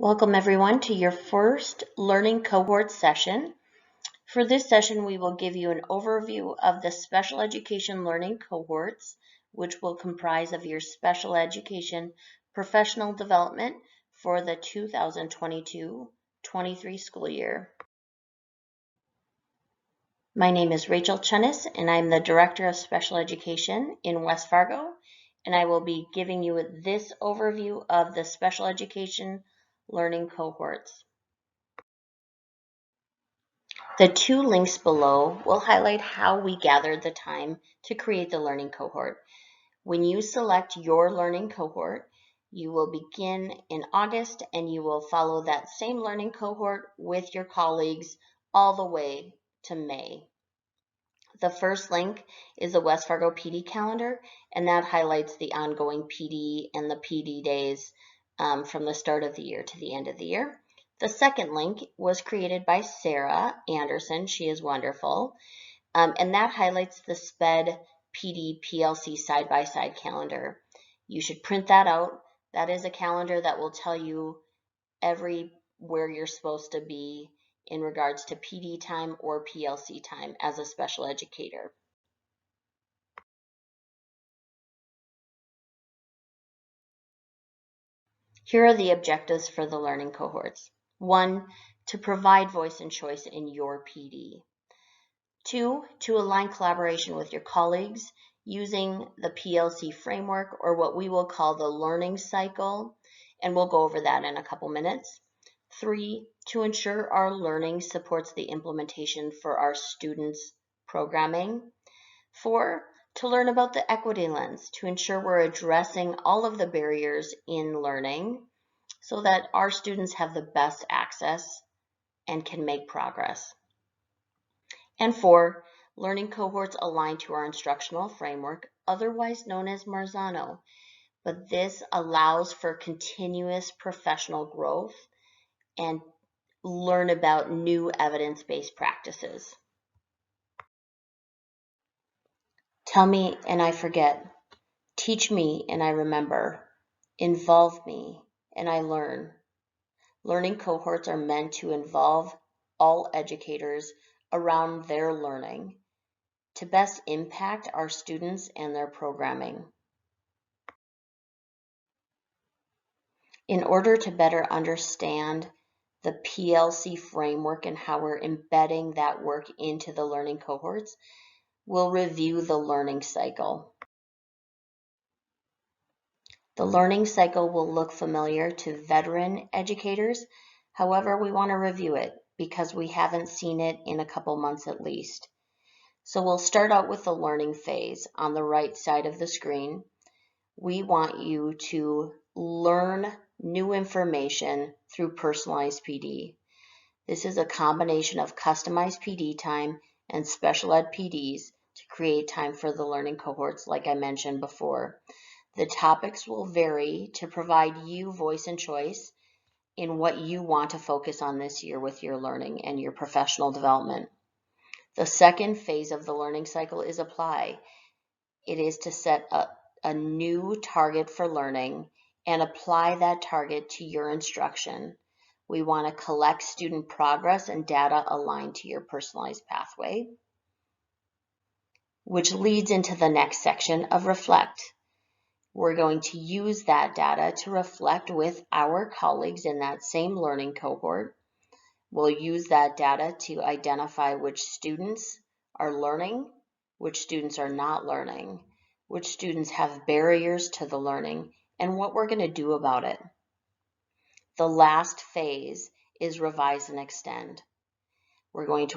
Welcome everyone to your first Learning Cohort session. For this session, we will give you an overview of the special education learning cohorts, which will comprise of your special education professional development for the 2022-23 school year. My name is Rachel Chunnis, and I'm the Director of Special Education in West Fargo, and I will be giving you this overview of the special education learning cohorts. The two links below will highlight how we gathered the time to create the learning cohort. When you select your learning cohort, you will begin in August and you will follow that same learning cohort with your colleagues all the way to May. The first link is the West Fargo PD calendar, and that highlights the ongoing PD and the PD days from the start of the year to the end of the year. The second link was created by Sarah Anderson. She is wonderful. And that highlights the SPED PD PLC side-by-side calendar. You should print that out. That is a calendar that will tell you where you're supposed to be in regards to PD time or PLC time as a special educator. Here are the objectives for the learning cohorts. 1, to provide voice and choice in your PD. 2, to align collaboration with your colleagues using the PLC framework, or what we will call the learning cycle, and we'll go over that in a couple minutes. 3, to ensure our learning supports the implementation for our students' programming. 4, to learn about the equity lens, to ensure we're addressing all of the barriers in learning so that our students have the best access and can make progress. And 4, learning cohorts align to our instructional framework, otherwise known as Marzano, but this allows for continuous professional growth and learn about new evidence-based practices. Tell me and I forget. Teach me and I remember. Involve me and I learn. Learning cohorts are meant to involve all educators around their learning to best impact our students and their programming. In order to better understand the PLC framework and how we're embedding that work into the learning cohorts, we'll review the learning cycle. The learning cycle will look familiar to veteran educators. However, we want to review it because we haven't seen it in a couple months at least. So we'll start out with the learning phase on the right side of the screen. We want you to learn new information through personalized PD. This is a combination of customized PD time and special ed PDs to create time for the learning cohorts, like I mentioned before. The topics will vary to provide you voice and choice in what you want to focus on this year with your learning and your professional development. The second phase of the learning cycle is apply. It is to set a new target for learning and apply that target to your instruction. We want to collect student progress and data aligned to your personalized pathway, which leads into the next section of reflect. We're going to use that data to reflect with our colleagues in that same learning cohort. We'll use that data to identify which students are learning, which students are not learning, which students have barriers to the learning, and what we're going to do about it. The last phase is revise and extend. We are going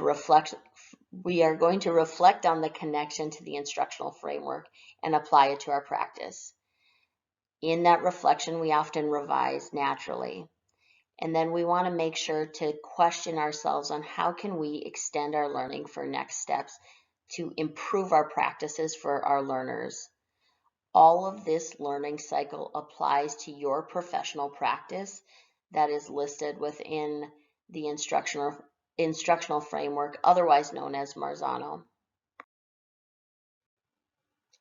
to reflect on the connection to the instructional framework and apply it to our practice. In that reflection, we often revise naturally. And then we want to make sure to question ourselves on how can we extend our learning for next steps to improve our practices for our learners. All of this learning cycle applies to your professional practice that is listed within the instructional framework, otherwise known as Marzano.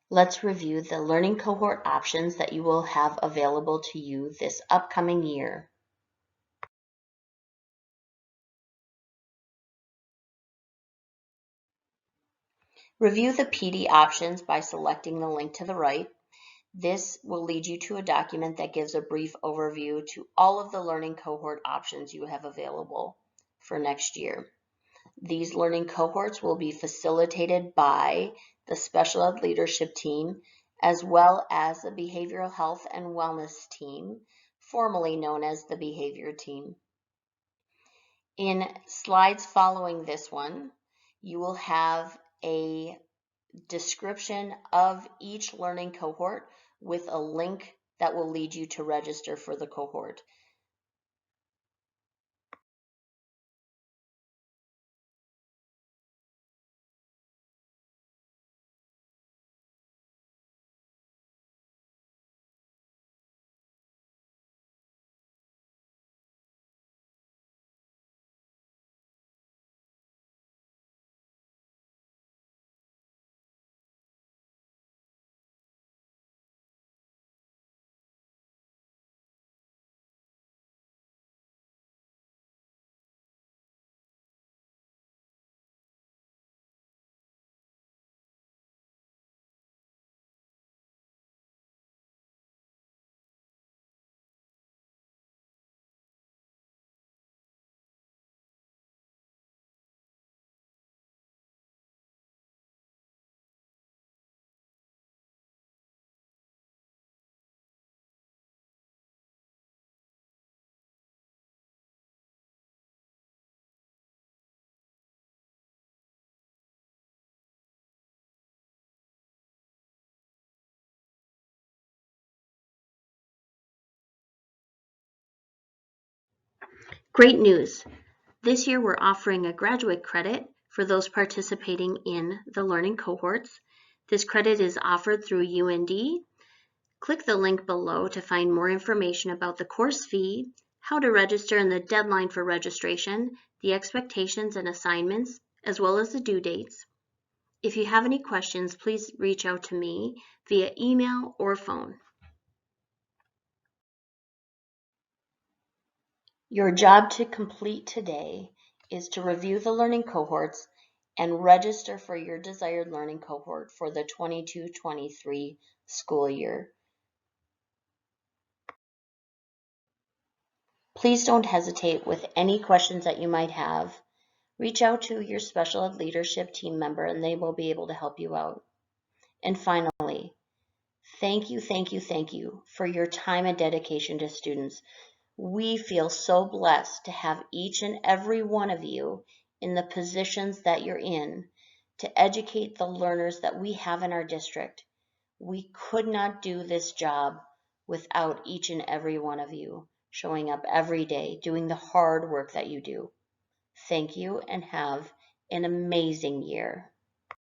Let's review the learning cohort options that you will have available to you this upcoming year. Review the PD options by selecting the link to the right. This will lead you to a document that gives a brief overview to all of the learning cohort options you have available for next year. These learning cohorts will be facilitated by the special ed leadership team, as well as the behavioral health and wellness team, formerly known as the behavior team. In slides following this one, you will have a description of each learning cohort with a link that will lead you to register for the cohort. Great news! This year we're offering a graduate credit for those participating in the learning cohorts. This credit is offered through UND. Click the link below to find more information about the course fee, how to register and the deadline for registration, the expectations and assignments, as well as the due dates. If you have any questions, please reach out to me via email or phone. Your job to complete today is to review the learning cohorts and register for your desired learning cohort for the 22-23 school year. Please don't hesitate with any questions that you might have. Reach out to your special ed leadership team member and they will be able to help you out. And finally, thank you for your time and dedication to students. We feel so blessed to have each and every one of you in the positions that you're in to educate the learners that we have in our district. We could not do this job without each and every one of you showing up every day, doing the hard work that you do. Thank you and have an amazing year.